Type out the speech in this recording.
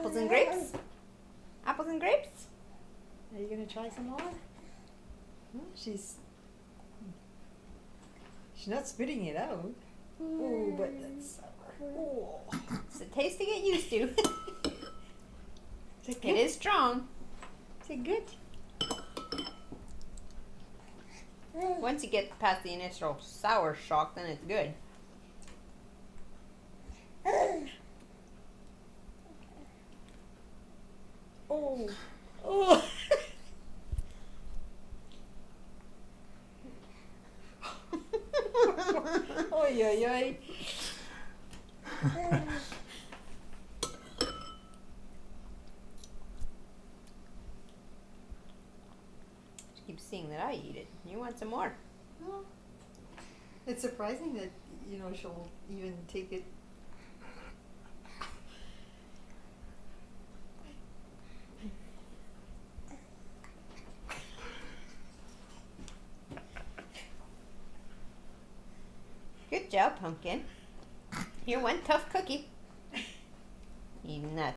Apples and grapes? Apples and grapes? Are you gonna try some more? Oh, she's not spitting it out. Oh, but that's sour. Oh. It's a taste to get used to. Is it good? It is strong. Is it good? Once you get past the initial sour shock, then it's good. Oh. Oh. Oy, oy, oy. She keeps seeing that I eat it. You want some more? Oh. It's surprising that, she'll even take it. Good job, Pumpkin. You're one tough cookie. You nut.